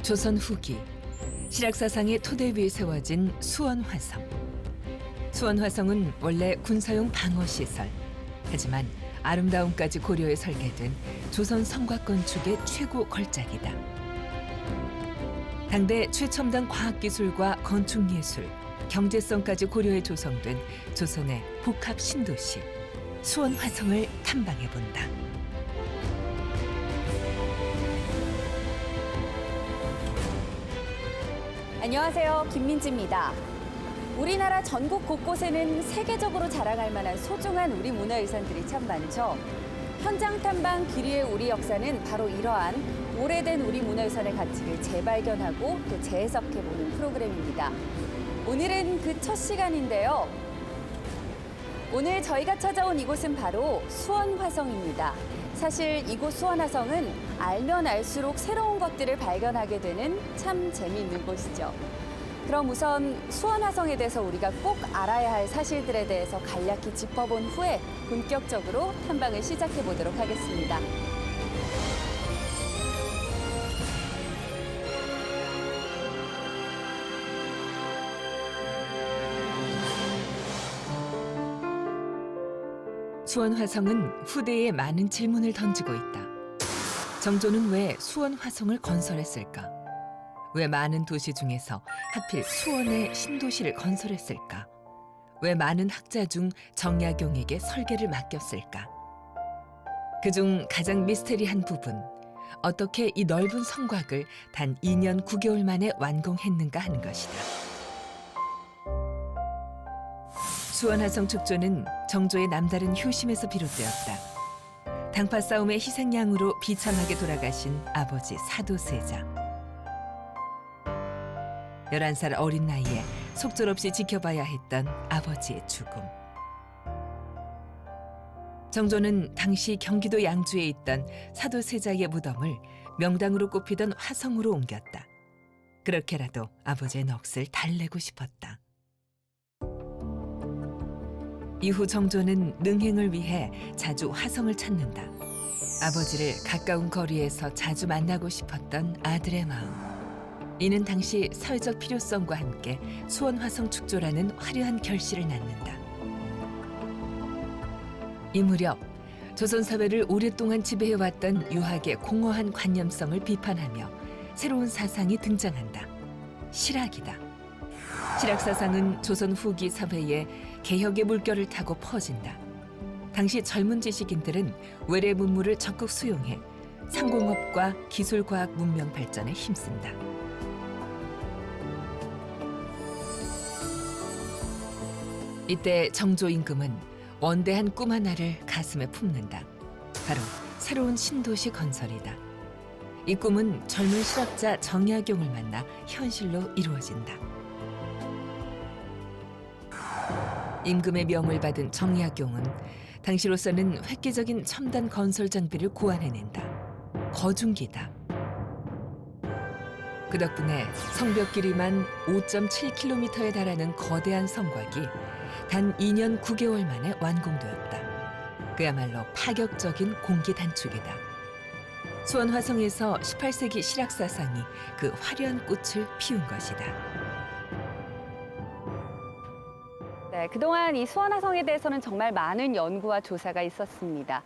조선 후기 실학사상의 토대 위에 세워진 수원화성. 수원화성은 원래 군사용 방어시설. 하지만 아름다움까지 고려해 설계된 조선 성곽 건축의 최고 걸작이다. 당대 최첨단 과학기술과 건축예술, 경제성까지 고려해 조성된 조선의 복합 신도시 수원화성을 탐방해본다. 안녕하세요. 김민지입니다. 우리나라 전국 곳곳에는 세계적으로 자랑할 만한 소중한 우리 문화유산들이 참 많죠. 현장 탐방 귀리의 우리 역사는 바로 이러한 오래된 우리 문화유산의 가치를 재발견하고 또 재해석해보는 프로그램입니다. 오늘은 그 첫 시간인데요. 오늘 저희가 찾아온 이곳은 바로 수원화성입니다. 사실 이곳 수원화성은 알면 알수록 새로운 것들을 발견하게 되는 참 재미있는 곳이죠. 그럼 우선 수원화성에 대해서 우리가 꼭 알아야 할 사실들에 대해서 간략히 짚어본 후에 본격적으로 탐방을 시작해 보도록 하겠습니다. 수원화성은 후대에 많은 질문을 던지고 있다. 정조는 왜 수원화성을 건설했을까? 왜 많은 도시 중에서 하필 수원에 신도시를 건설했을까? 왜 많은 학자 중 정약용에게 설계를 맡겼을까? 그중 가장 미스테리한 부분, 어떻게 이 넓은 성곽을 단 2년 9개월 만에 완공했는가 하는 것이다. 수원화성 축조는 정조의 남다른 효심에서 비롯되었다. 당파 싸움의 희생양으로 비참하게 돌아가신 아버지 사도세자. 11살 어린 나이에 속절없이 지켜봐야 했던 아버지의 죽음. 정조는 당시 경기도 양주에 있던 사도세자의 무덤을 명당으로 꼽히던 화성으로 옮겼다. 그렇게라도 아버지의 넋을 달래고 싶었다. 이후 정조는 능행을 위해 자주 화성을 찾는다. 아버지를 가까운 거리에서 자주 만나고 싶었던 아들의 마음. 이는 당시 사회적 필요성과 함께 수원화성 축조라는 화려한 결실을 낳는다. 이 무렵 조선 사회를 오랫동안 지배해왔던 유학의 공허한 관념성을 비판하며 새로운 사상이 등장한다. 실학이다. 실학사상은 조선 후기 사회에 개혁의 물결을 타고 퍼진다. 당시 젊은 지식인들은 외래 문물을 적극 수용해 상공업과 기술과학 문명 발전에 힘쓴다. 이때 정조 임금은 원대한 꿈 하나를 가슴에 품는다. 바로 새로운 신도시 건설이다. 이 꿈은 젊은 실학자 정약용을 만나 현실로 이루어진다. 임금의 명을 받은 정약용은 당시로서는 획기적인 첨단 건설 장비를 고안해낸다. 거중기다. 그 덕분에 성벽 길이만 5.7km에 달하는 거대한 성곽이 단 2년 9개월 만에 완공되었다. 그야말로 파격적인 공기 단축이다. 수원화성에서 18세기 실학사상이 그 화려한 꽃을 피운 것이다. 네, 그동안 이 수원화성에 대해서는 정말 많은 연구와 조사가 있었습니다.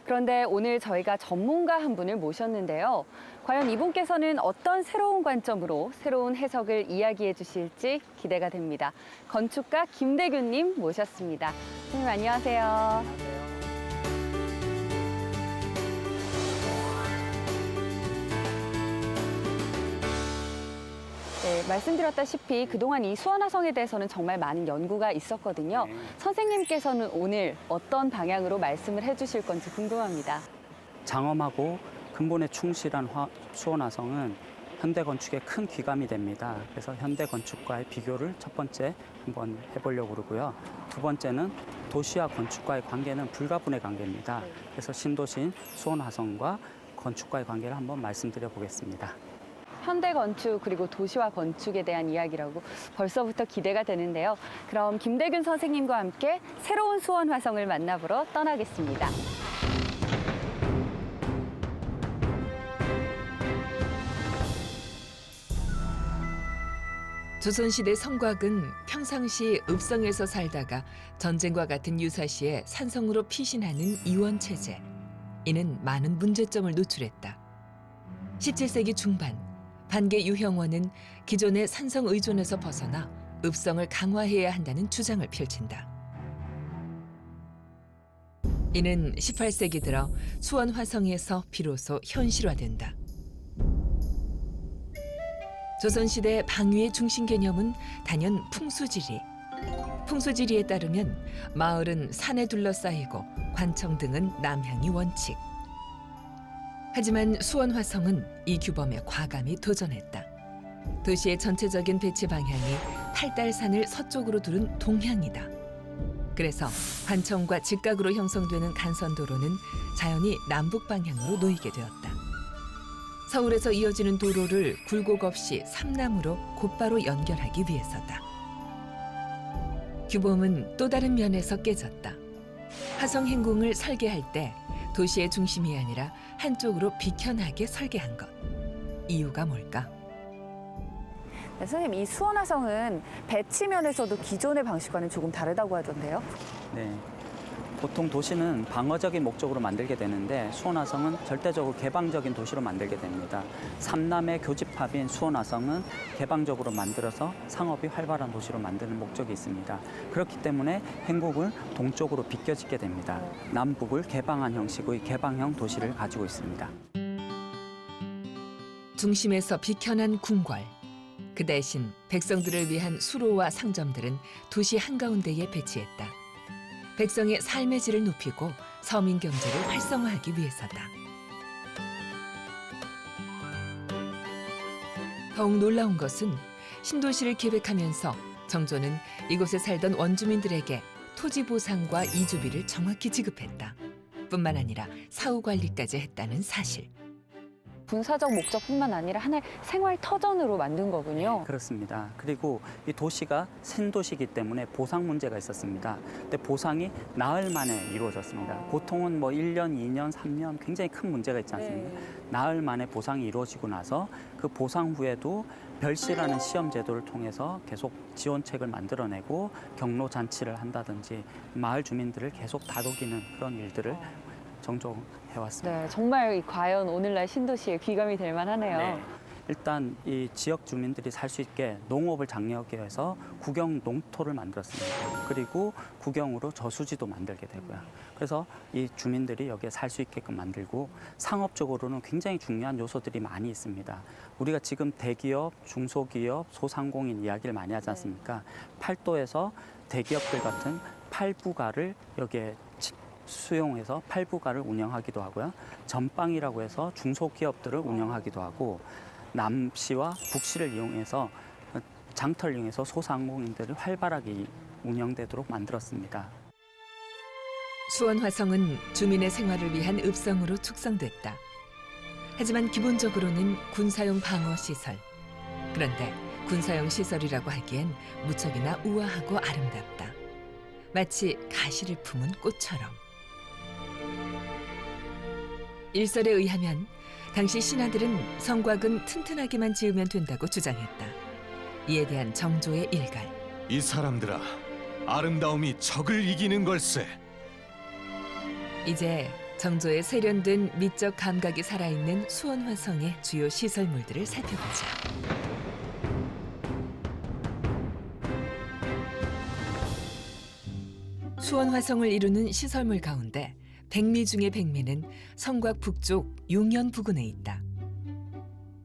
그런데 오늘 저희가 전문가 한 분을 모셨는데요. 과연 이분께서는 어떤 새로운 관점으로 새로운 해석을 이야기해 주실지 기대가 됩니다. 건축가 김대균님 모셨습니다. 선생님 안녕하세요. 네, 말씀드렸다시피 그동안 이 수원화성에 대해서는 정말 많은 연구가 있었거든요. 네. 선생님께서는 오늘 어떤 방향으로 말씀을 해주실 건지 궁금합니다. 장엄하고 근본에 충실한 수원화성은 현대 건축의 큰 귀감이 됩니다. 그래서 현대 건축과의 비교를 첫 번째 한번 해보려고 그러고요. 두 번째는 도시와 건축과의 관계는 불가분의 관계입니다. 그래서 신도시인 수원화성과 건축과의 관계를 한번 말씀드려 보겠습니다. 현대 건축 그리고 도시화 건축에 대한 이야기라고 벌써부터 기대가 되는데요. 그럼 김대균 선생님과 함께 새로운 수원화성을 만나보러 떠나겠습니다. 조선시대 성곽은 평상시 읍성에서 살다가 전쟁과 같은 유사시에 산성으로 피신하는 이원체제. 이는 많은 문제점을 노출했다. 17세기 중반 반개 유형원은 기존의 산성 의존에서 벗어나 읍성을 강화해야 한다는 주장을 펼친다. 이는 18세기 들어 수원 화성에서 비로소 현실화된다. 조선시대 방위의 중심 개념은 단연 풍수지리. 풍수지리에 따르면 마을은 산에 둘러싸이고 관청 등은 남향이 원칙. 하지만 수원 화성은 이 규범에 과감히 도전했다. 도시의 전체적인 배치 방향이 팔달산을 서쪽으로 두른 동향이다. 그래서 관청과 직각으로 형성되는 간선도로는 자연히 남북 방향으로 놓이게 되었다. 서울에서 이어지는 도로를 굴곡 없이 삼남으로 곧바로 연결하기 위해서다. 규범은 또 다른 면에서 깨졌다. 화성 행궁을 설계할 때 도시의 중심이 아니라 한쪽으로 비켜나게 설계한 것. 이유가 뭘까? 네, 선생님, 이 수원화성은 배치 면에서도 기존의 방식과는 조금 다르다고 하던데요? 네. 보통 도시는 방어적인 목적으로 만들게 되는데 수원화성은 절대적으로 개방적인 도시로 만들게 됩니다. 삼남의 교집합인 수원화성은 개방적으로 만들어서 상업이 활발한 도시로 만드는 목적이 있습니다. 그렇기 때문에 행궁을 동쪽으로 비껴짓게 됩니다. 남북을 개방한 형식의 개방형 도시를 가지고 있습니다. 중심에서 비켜난 궁궐. 그 대신 백성들을 위한 수로와 상점들은 도시 한가운데에 배치했다. 백성의 삶의 질을 높이고 서민 경제를 활성화하기 위해서다. 더욱 놀라운 것은 신도시를 계획하면서 정조는 이곳에 살던 원주민들에게 토지 보상과 이주비를 정확히 지급했다. 뿐만 아니라 사후 관리까지 했다는 사실. 군사적 목적뿐만 아니라 하나의 생활 터전으로 만든 거군요. 그렇습니다. 그리고 이 도시가 신도시이기 때문에 보상 문제가 있었습니다. 근데 보상이 나흘 만에 이루어졌습니다. 보통은 뭐 1년, 2년, 3년 굉장히 큰 문제가 있지 않습니까? 나흘 만에 보상이 이루어지고 나서 그 보상 후에도 별시라는 시험 제도를 통해서 계속 지원책을 만들어내고 경로 잔치를 한다든지 마을 주민들을 계속 다독이는 그런 일들을 정조해왔습니다. 네, 정말 과연 오늘날 신도시에 귀감이 될 만하네요. 네. 일단 이 지역 주민들이 살 수 있게 농업을 장려하기 위해서 구경 농토를 만들었습니다. 그리고 구경으로 저수지도 만들게 되고요. 그래서 이 주민들이 여기에 살 수 있게끔 만들고 상업적으로는 굉장히 중요한 요소들이 많이 있습니다. 우리가 지금 대기업, 중소기업, 소상공인 이야기를 많이 하지 않습니까? 팔도에서 대기업들 같은 팔부가를 여기에 수용해서 팔부가를 운영하기도 하고요. 전방이라고 해서 중소기업들을 운영하기도 하고 남시와 북시를 이용해서 장터를 이용해서 소상공인들이 활발하게 운영되도록 만들었습니다. 수원 화성은 주민의 생활을 위한 읍성으로 축성됐다. 하지만 기본적으로는 군사용 방어 시설. 그런데 군사용 시설이라고 하기엔 무척이나 우아하고 아름답다. 마치 가시를 품은 꽃처럼. 일설에 의하면 당시 신하들은 성곽은 튼튼하게만 지으면 된다고 주장했다. 이에 대한 정조의 일갈. 이 사람들아, 아름다움이 적을 이기는 걸세. 이제 정조의 세련된 미적 감각이 살아있는 수원 화성의 주요 시설물들을 살펴보자. 수원 화성을 이루는 시설물 가운데 백미 중의 백미는 성곽 북쪽 용연 부근에 있다.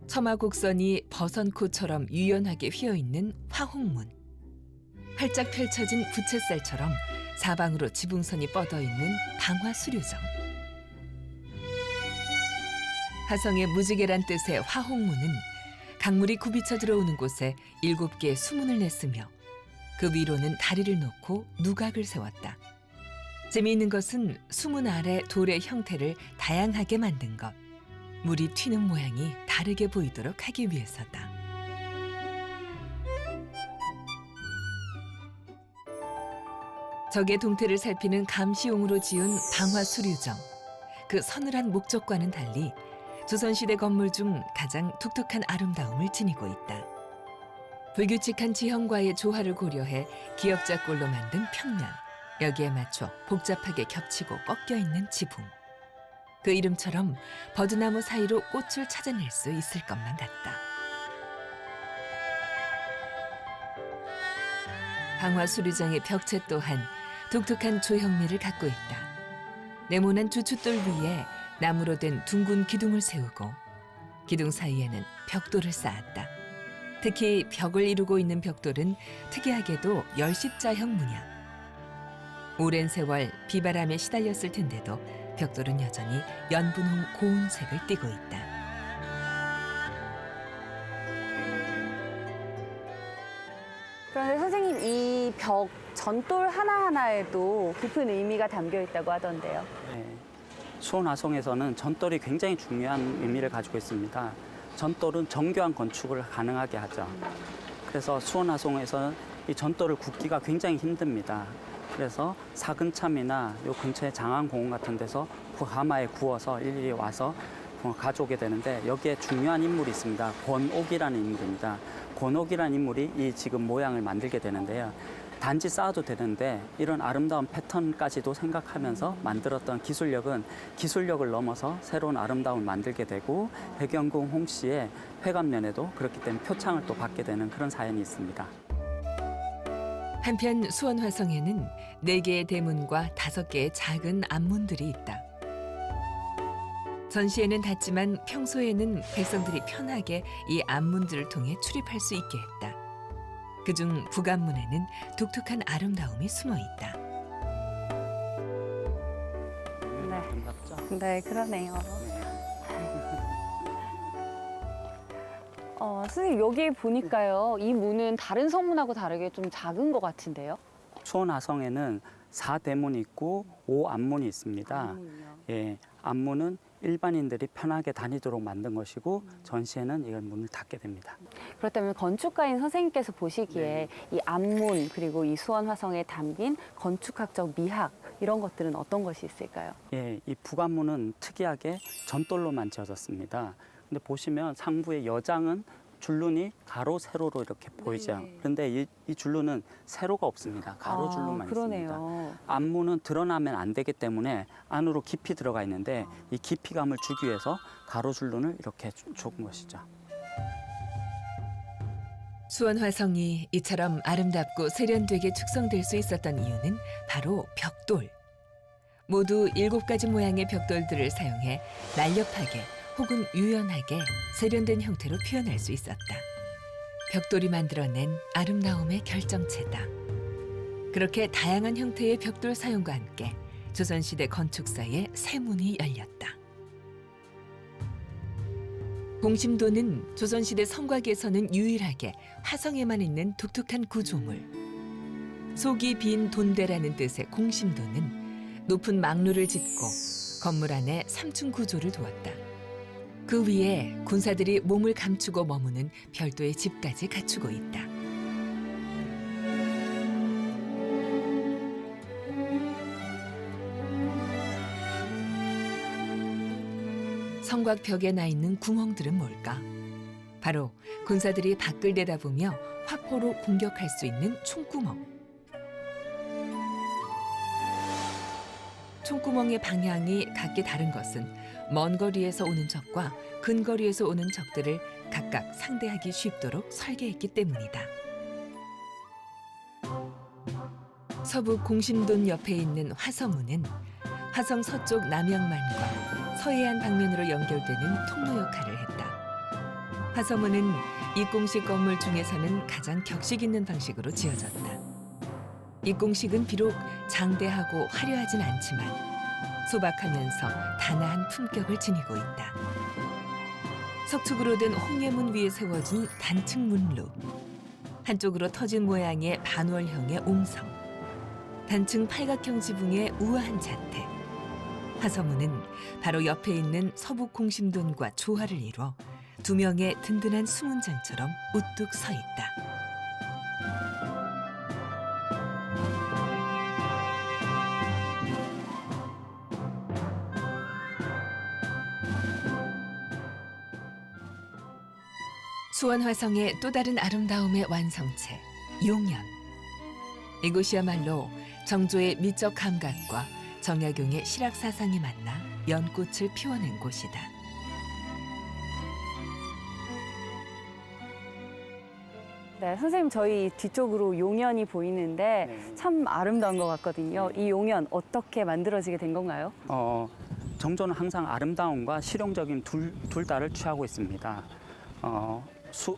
처마 곡선이 버선코처럼 유연하게 휘어있는 화홍문. 활짝 펼쳐진 부채살처럼 사방으로 지붕선이 뻗어있는 방화수류정. 화성의 무지개란 뜻의 화홍문은 강물이 굽이쳐 들어오는 곳에 7개의 수문을 냈으며 그 위로는 다리를 놓고 누각을 세웠다. 재미있는 것은 수문 아래 돌의 형태를 다양하게 만든 것. 물이 튀는 모양이 다르게 보이도록 하기 위해서다. 적의 동태를 살피는 감시용으로 지은 방화수류정. 그 서늘한 목적과는 달리 조선시대 건물 중 가장 독특한 아름다움을 지니고 있다. 불규칙한 지형과의 조화를 고려해 기역자꼴로 만든 평면. 여기에 맞춰 복잡하게 겹치고 꺾여 있는 지붕. 그 이름처럼 버드나무 사이로 꽃을 찾아낼 수 있을 것만 같다. 방화 수리장의 벽체 또한 독특한 조형미를 갖고 있다. 네모난 주춧돌 위에 나무로 된 둥근 기둥을 세우고 기둥 사이에는 벽돌을 쌓았다. 특히 벽을 이루고 있는 벽돌은 특이하게도 열십자형 문양. 오랜 세월 비바람에 시달렸을 텐데도 벽돌은 여전히 연분홍 고운색을 띠고 있다. 그런데 선생님, 이 벽 전돌 하나하나에도 깊은 의미가 담겨 있다고 하던데요. 네. 수원 화성에서는 전돌이 굉장히 중요한 의미를 가지고 있습니다. 전돌은 정교한 건축을 가능하게 하죠. 그래서 수원 화성에서는 이 전돌을 굽기가 굉장히 힘듭니다. 그래서 사근참이나 요 근처의 장안공원 같은 데서 그 가마에 구워서 일일이 와서 가져오게 되는데, 여기에 중요한 인물이 있습니다. 권옥이라는 인물입니다. 권옥이라는 인물이 이 지금 모양을 만들게 되는데요. 단지 쌓아도 되는데 이런 아름다운 패턴까지도 생각하면서 만들었던 기술력을 넘어서 새로운 아름다움을 만들게 되고, 백영궁 홍씨의 회관면에도 그렇기 때문에 표창을 또 받게 되는 그런 사연이 있습니다. 한편 수원 화성에는 4개의 대문과 5개의 작은 앞문들이 있다. 전시에는 닫지만 평소에는 백성들이 편하게 이 앞문들을 통해 출입할 수 있게 했다. 그중 북앞문에는 독특한 아름다움이 숨어 있다. 네. 아름답죠? 네, 그러네요. 선생님, 여기 보니까요, 이 문은 다른 성문하고 다르게 좀 작은 것 같은데요? 수원 화성에는 4대문이 있고 5앞문이 있습니다. 앞문이요. 예, 앞문은 일반인들이 편하게 다니도록 만든 것이고, 전시에는 이걸 문을 닫게 됩니다. 그렇다면 건축가인 선생님께서 보시기에 이 앞문 그리고 이 수원 화성에 담긴 건축학적 미학, 이런 것들은 어떤 것이 있을까요? 예, 이 북앞문은 특이하게 전돌로만 지어졌습니다. 근데 보시면 상부의 여장은 줄눈이 가로 세로로 이렇게 보이죠. 네. 그런데 이 줄눈은 세로가 없습니다. 가로 줄눈만 있습니다. 그러네요. 앞문은 드러나면 안 되기 때문에 안으로 깊이 들어가 있는데, 이 깊이감을 주기 위해서 가로 줄눈을 이렇게 준 것이죠. 수원 화성이 이처럼 아름답고 세련되게 축성될 수 있었던 이유는 바로 벽돌. 모두 7가지 모양의 벽돌들을 사용해 날렵하게 혹은 유연하게 세련된 형태로 표현할 수 있었다. 벽돌이 만들어낸 아름다움의 결정체다. 그렇게 다양한 형태의 벽돌 사용과 함께 조선시대 건축사의 새 문이 열렸다. 공심도는 조선시대 성곽에서는 유일하게 화성에만 있는 독특한 구조물. 속이 빈 돈대라는 뜻의 공심도는 높은 망루를 짓고 건물 안에 3층 구조를 두었다. 그 위에 군사들이 몸을 감추고 머무는 별도의 집까지 갖추고 있다. 성곽 벽에 나 있는 구멍들은 뭘까? 바로 군사들이 밖을 내다보며 화포로 공격할 수 있는 총구멍. 총구멍의 방향이 각기 다른 것은 먼 거리에서 오는 적과 근거리에서 오는 적들을 각각 상대하기 쉽도록 설계했기 때문이다. 서북 공심돈 옆에 있는 화성문은 화성 서쪽 남양만과 서해안 방면으로 연결되는 통로 역할을 했다. 화성문은 입공식 건물 중에서는 가장 격식 있는 방식으로 지어졌다. 입공식은 비록 장대하고 화려하진 않지만 소박하면서 단아한 품격을 지니고 있다. 석축으로 된 홍예문 위에 세워진 단층 문루, 한쪽으로 터진 모양의 반월형의 옹성, 단층 팔각형 지붕의 우아한 자태. 화성문은 바로 옆에 있는 서북 공심돈과 조화를 이뤄 2명의 든든한 수문장처럼 우뚝 서 있다. 수원 화성의 또 다른 아름다움의 완성체, 용연. 이곳이야말로 정조의 미적 감각과 정약용의 실학 사상이 만나 연꽃을 피워낸 곳이다. 네, 선생님 저희 뒤쪽으로 용연이 보이는데 네. 참 아름다운 것 같거든요. 이 용연 어떻게 만들어지게 된 건가요? 정조는 항상 아름다움과 실용적인 둘 다를 취하고 있습니다.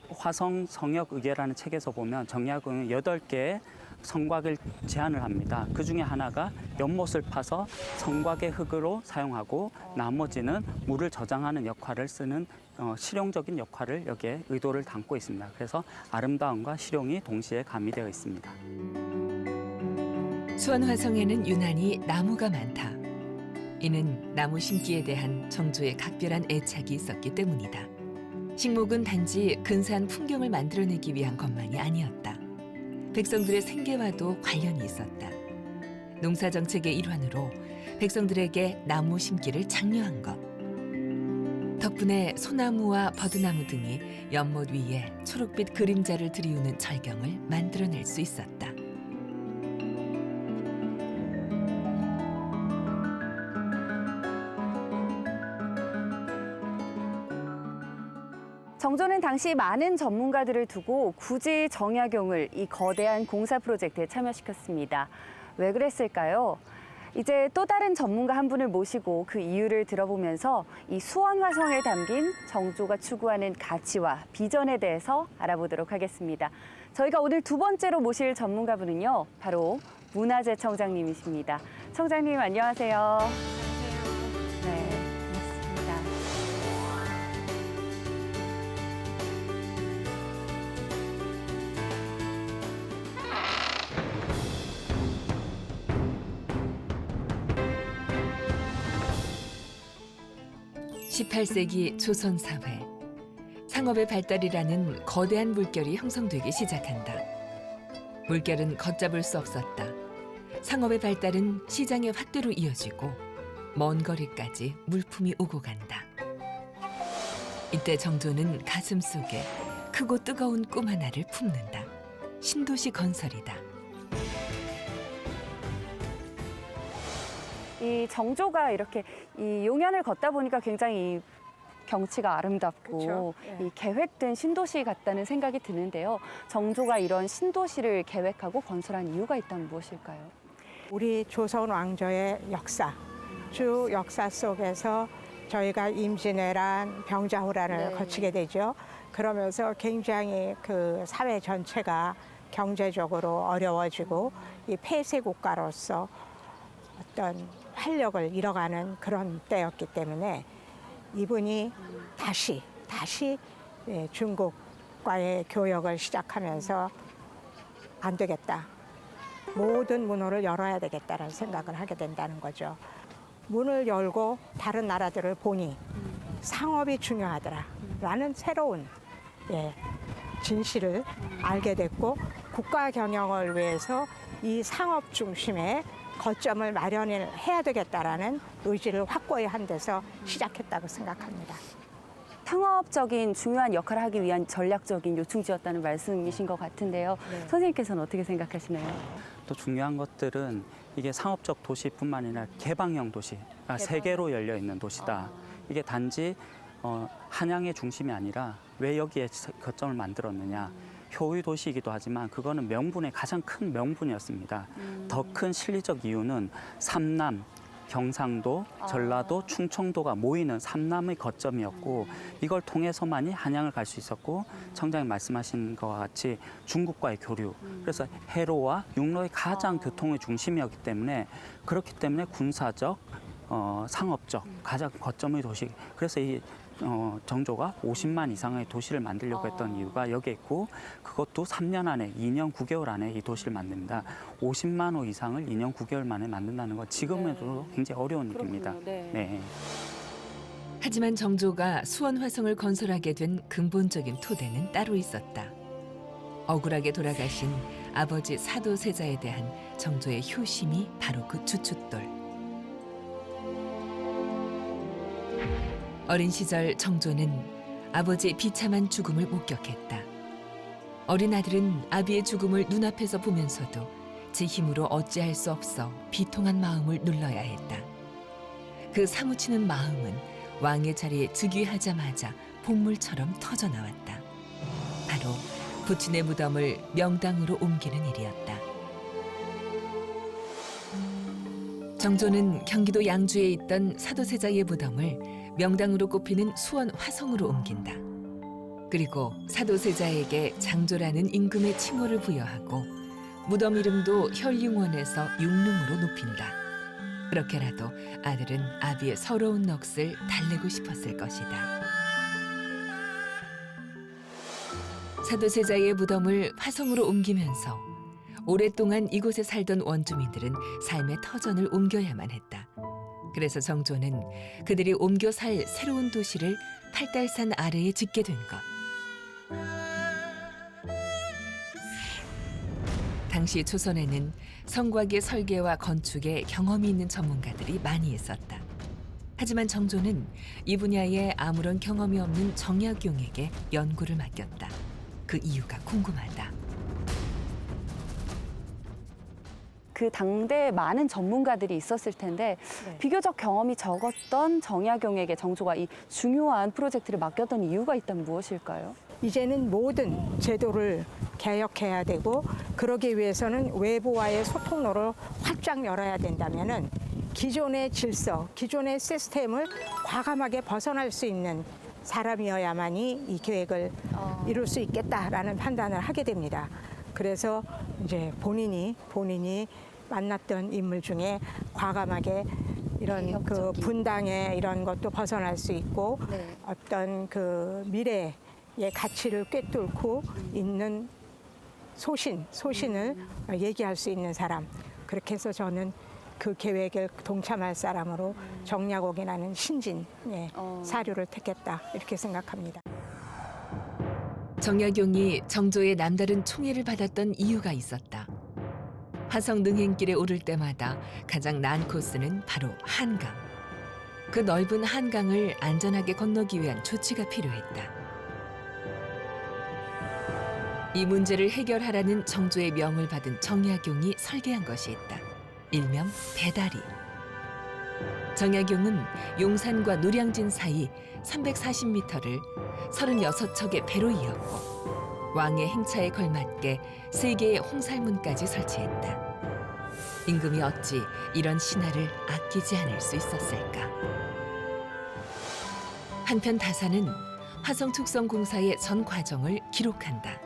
화성 성역의계라는 책에서 보면 정약용은 8개의 성곽을 제안을 합니다. 그 중에 하나가 연못을 파서 성곽의 흙으로 사용하고 나머지는 물을 저장하는 역할을 쓰는 실용적인 역할을 여기에 의도를 담고 있습니다. 그래서 아름다움과 실용이 동시에 가미되어 있습니다. 수원 화성에는 유난히 나무가 많다. 이는 나무 심기에 대한 정조의 각별한 애착이 있었기 때문이다. 식목은 단지 근사한 풍경을 만들어내기 위한 것만이 아니었다. 백성들의 생계와도 관련이 있었다. 농사정책의 일환으로 백성들에게 나무 심기를 장려한 것. 덕분에 소나무와 버드나무 등이 연못 위에 초록빛 그림자를 들이우는 절경을 만들어낼 수 있었다. 정조는 당시 많은 전문가들을 두고 굳이 정약용을 이 거대한 공사 프로젝트에 참여시켰습니다. 왜 그랬을까요? 이제 또 다른 전문가 한 분을 모시고 그 이유를 들어보면서 이 수원 화성에 담긴 정조가 추구하는 가치와 비전에 대해서 알아보도록 하겠습니다. 저희가 오늘 두 번째로 모실 전문가분은요, 바로 문화재 청장님이십니다. 청장님 안녕하세요. 네, 반갑습니다. 18세기 조선 사회. 상업의 발달이라는 거대한 물결이 형성되기 시작한다. 물결은 걷잡을 수 없었다. 상업의 발달은 시장의 확대로 이어지고 먼 거리까지 물품이 오고 간다. 이때 정조는 가슴속에 크고 뜨거운 꿈 하나를 품는다. 신도시 건설이다. 이 정조가 이렇게 이 용연을 걷다 보니까 굉장히 이 경치가 아름답고 그쵸. 예. 이 계획된 신도시 같다는 생각이 드는데요. 정조가 이런 신도시를 계획하고 건설한 이유가 있다면 무엇일까요? 우리 조선 왕조의 역사, 쭉 역사 속에서 저희가 임진왜란, 병자호란을 네. 거치게 되죠. 그러면서 굉장히 그 사회 전체가 경제적으로 어려워지고 이 폐쇄 국가로서 어떤 활력을 잃어가는 그런 때였기 때문에 이분이 다시 중국과의 교역을 시작하면서 안 되겠다. 모든 문호를 열어야 되겠다는 생각을 하게 된다는 거죠. 문을 열고 다른 나라들을 보니 상업이 중요하더라라는 새로운 진실을 알게 됐고 국가 경영을 위해서 이 상업 중심의 거점을 마련해야 되겠다라는 의지를 확고히 한 데서 시작했다고 생각합니다. 상업적인 중요한 역할을 하기 위한 전략적인 요충지였다는 말씀이신 것 같은데요. 네. 선생님께서는 어떻게 생각하시나요? 또 중요한 것들은 이게 상업적 도시뿐만 아니라 개방형 도시, 세계로 열려 있는 도시다. 이게 단지 한양의 중심이 아니라 왜 여기에 거점을 만들었느냐. 효유 도시이기도 하지만 그거는 명분의 가장 큰 명분이었습니다. 더 큰 실리적 이유는 삼남, 경상도, 전라도, 충청도가 모이는 삼남의 거점이었고 이걸 통해서만이 한양을 갈 수 있었고 청장님 말씀하신 것과 같이 중국과의 교류, 그래서 해로와 육로의 가장 교통의 중심이었기 때문에 그렇기 때문에 군사적, 상업적 가장 거점의 도시. 그래서 이 정조가 50만 이상의 도시를 만들려고 했던 이유가 여기에 있고 그것도 3년 안에 2년 9개월 안에 이 도시를 만듭니다. 50만 호 이상을 2년 9개월 만에 만든다는 건 지금에도 굉장히 어려운 일입니다. 네. 하지만 정조가 수원 화성을 건설하게 된 근본적인 토대는 따로 있었다. 억울하게 돌아가신 아버지 사도세자에 대한 정조의 효심이 바로 그 주춧돌. 어린 시절 정조는 아버지의 비참한 죽음을 목격했다. 어린 아들은 아비의 죽음을 눈앞에서 보면서도 제 힘으로 어찌할 수 없어 비통한 마음을 눌러야 했다. 그 사무치는 마음은 왕의 자리에 즉위하자마자 폭물처럼 터져나왔다. 바로 부친의 무덤을 명당으로 옮기는 일이었다. 정조는 경기도 양주에 있던 사도세자의 무덤을 명당으로 꼽히는 수원 화성으로 옮긴다. 그리고 사도세자에게 장조라는 임금의 칭호를 부여하고 무덤 이름도 혈융원에서 융릉으로 높인다. 그렇게라도 아들은 아비의 서러운 넋을 달래고 싶었을 것이다. 사도세자의 무덤을 화성으로 옮기면서 오랫동안 이곳에 살던 원주민들은 삶의 터전을 옮겨야만 했다. 그래서 정조는 그들이 옮겨 살 새로운 도시를 팔달산 아래에 짓게 된 것. 당시 조선에는 성곽의 설계와 건축에 경험이 있는 전문가들이 많이 있었다. 하지만 정조는 이 분야에 아무런 경험이 없는 정약용에게 연구를 맡겼다. 그 이유가 궁금하다. 그 당대에 많은 전문가들이 있었을 텐데 네. 비교적 경험이 적었던 정약용에게 정조가 이 중요한 프로젝트를 맡겼던 이유가 있다면 무엇일까요? 이제는 모든 제도를 개혁해야 되고 그러기 위해서는 외부와의 소통로를 활짝 열어야 된다면은 기존의 질서, 기존의 시스템을 과감하게 벗어날 수 있는 사람이어야만이 이 계획을 이룰 수 있겠다라는 판단을 하게 됩니다. 그래서 이제 본인이 만났던 인물 중에 과감하게 이런 그 개혁적인. 분당의 이런 것도 벗어날 수 있고 네. 어떤 그 미래의 가치를 꿰뚫고 있는 소신을 얘기할 수 있는 사람. 그렇게 해서 저는 그 계획에 동참할 사람으로 정약옥이라는 신진 사료를 택했다 이렇게 생각합니다. 정약용이 정조의 남다른 총애를 받았던 이유가 있었다. 화성 능행길에 오를 때마다 가장 나은 코스는 바로 한강. 그 넓은 한강을 안전하게 건너기 위한 조치가 필요했다. 이 문제를 해결하라는 정조의 명을 받은 정약용이 설계한 것이 있다. 일명 배다리. 정약용은 용산과 노량진 사이 340m를 36척의 배로 이었고 왕의 행차에 걸맞게 3개의 홍살문까지 설치했다. 임금이 어찌 이런 신하를 아끼지 않을 수 있었을까? 한편 다사는 화성축성공사의 전 과정을 기록한다.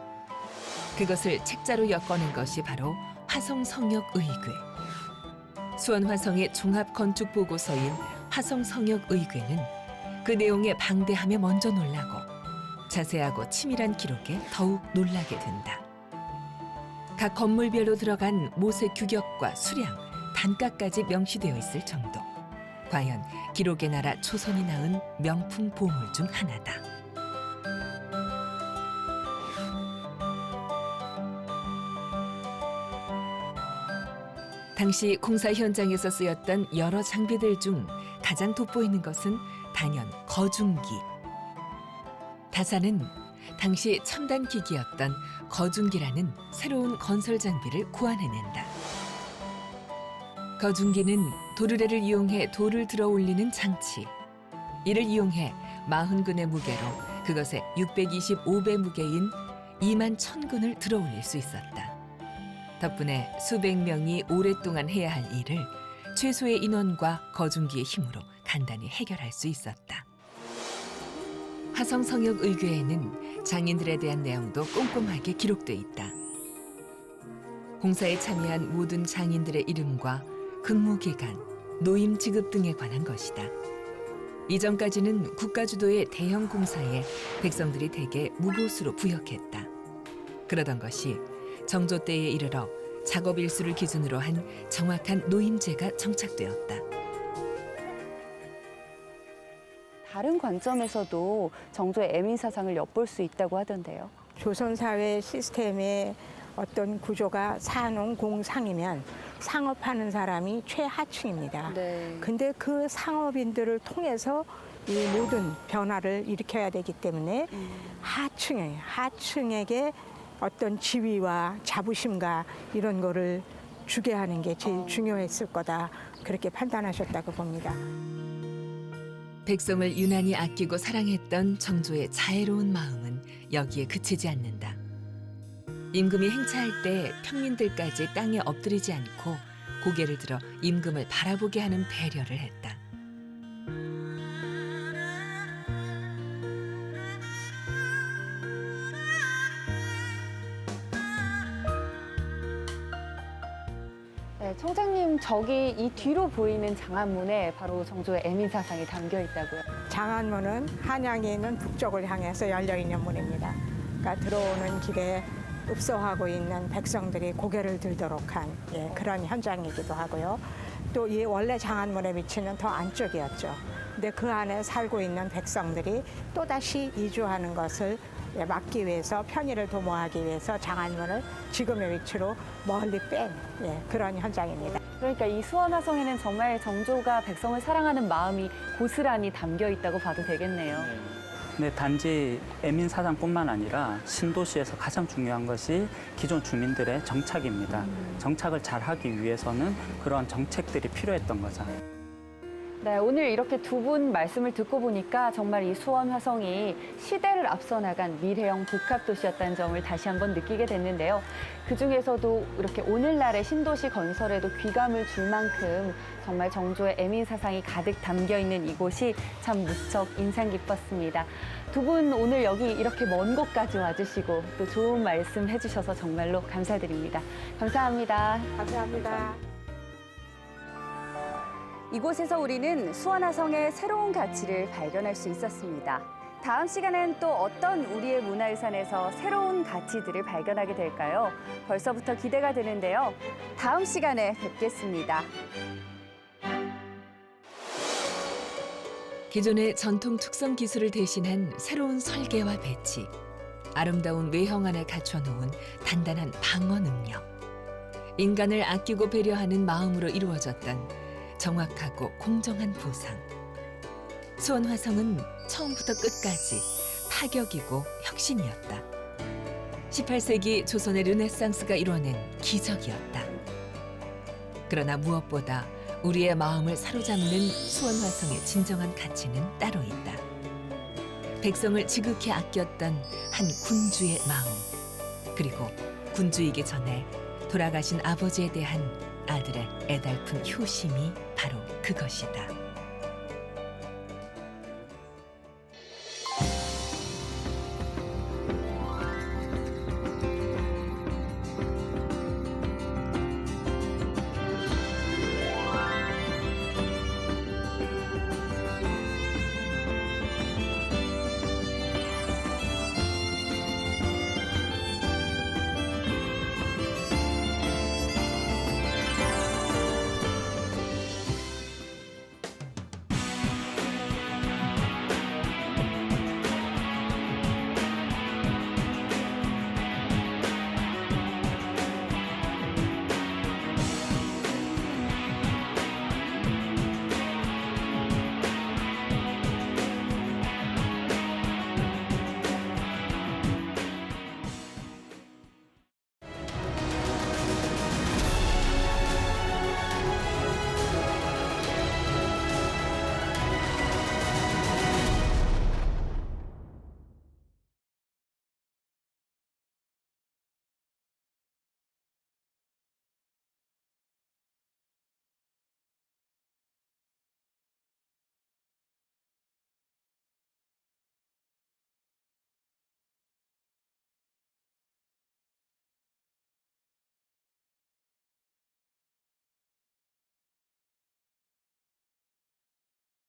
그것을 책자로 엮어낸 것이 바로 화성성역의궤. 수원 화성의 종합건축보고서인 화성성역의궤는 그 내용의 방대함에 먼저 놀라고 자세하고 치밀한 기록에 더욱 놀라게 된다. 각 건물별로 들어간 못의 규격과 수량, 단가까지 명시되어 있을 정도. 과연 기록의 나라 조선이 낳은 명품 보물 중 하나다. 당시 공사 현장에서 쓰였던 여러 장비들 중 가장 돋보이는 것은 단연 거중기. 다사는 당시 첨단 기기였던 거중기라는 새로운 건설 장비를 구안해낸다. 거중기는 도르래를 이용해 돌을 들어 올리는 장치. 이를 이용해 40근의 무게로 그것의 625배 무게인 2만 1000근을 들어 올릴 수 있었다. 덕분에 수백 명이 오랫동안 해야 할 일을 최소의 인원과 거중기의 힘으로 간단히 해결할 수 있었다. 화성성역의궤에는 장인들에 대한 내용도 꼼꼼하게 기록돼 있다. 공사에 참여한 모든 장인들의 이름과 근무기간, 노임 지급 등에 관한 것이다. 이전까지는 국가주도의 대형 공사에 백성들이 대개 무보수로 부역했다. 그러던 것이 정조 때에 이르러 작업 일수를 기준으로 한 정확한 노임제가 정착되었다. 다른 관점에서도 정조의 애민 사상을 엿볼 수 있다고 하던데요. 조선 사회 시스템의 어떤 구조가 산업공상이면 상업하는 사람이 최하층입니다. 네. 근데 그 상업인들을 통해서 이 모든 변화를 일으켜야 되기 때문에 하층에게 어떤 지위와 자부심과 이런 거를 주게 하는 게 제일 중요했을 거다. 그렇게 판단하셨다고 봅니다. 백성을 유난히 아끼고 사랑했던 정조의 자애로운 마음은 여기에 그치지 않는다. 임금이 행차할 때 평민들까지 땅에 엎드리지 않고 고개를 들어 임금을 바라보게 하는 배려를 했다. 네, 총장님, 저기 이 뒤로 보이는 장안문에 바로 정조의 애민사상이 담겨 있다고요. 장안문은 한양에 있는 북쪽을 향해서 열려 있는 문입니다. 그러니까 들어오는 길에 읍소하고 있는 백성들이 고개를 들도록 한 그런 현장이기도 하고요. 또 이 원래 장안문의 위치는 더 안쪽이었죠. 근데 그 안에 살고 있는 백성들이 또다시 이주하는 것을 막기 위해서 편의를 도모하기 위해서 장안문을 지금의 위치로 멀리 뺀 그런 현장입니다. 그러니까 이 수원화성에는 정말 정조가 백성을 사랑하는 마음이 고스란히 담겨 있다고 봐도 되겠네요. 근데 단지 애민사상뿐만 아니라 신도시에서 가장 중요한 것이 기존 주민들의 정착입니다. 정착을 잘 하기 위해서는 그런 정책들이 필요했던 거죠. 네, 오늘 이렇게 두 분 말씀을 듣고 보니까 정말 이 수원 화성이 시대를 앞서 나간 미래형 복합도시였다는 점을 다시 한번 느끼게 됐는데요. 그중에서도 이렇게 오늘날의 신도시 건설에도 귀감을 줄 만큼 정말 정조의 애민사상이 가득 담겨 있는 이곳이 참 무척 인상 깊었습니다. 두 분 오늘 여기 이렇게 먼 곳까지 와주시고 또 좋은 말씀 해주셔서 정말로 감사드립니다. 감사합니다. 감사합니다. 이곳에서 우리는 수원화성의 새로운 가치를 발견할 수 있었습니다. 다음 시간엔 또 어떤 우리의 문화유산에서 새로운 가치들을 발견하게 될까요? 벌써부터 기대가 되는데요. 다음 시간에 뵙겠습니다. 기존의 전통 특성 기술을 대신한 새로운 설계와 배치, 아름다운 외형 안에 갖춰놓은 단단한 방어 능력, 인간을 아끼고 배려하는 마음으로 이루어졌던 정확하고 공정한 보상. 수원화성은 처음부터 끝까지 파격이고 혁신이었다. 18세기 조선의 르네상스가 이뤄낸 기적이었다. 그러나 무엇보다 우리의 마음을 사로잡는 수원화성의 진정한 가치는 따로 있다. 백성을 지극히 아꼈던 한 군주의 마음, 그리고 군주이기 전에 돌아가신 아버지에 대한 아들의 애달픈 효심이 바로 그것이다.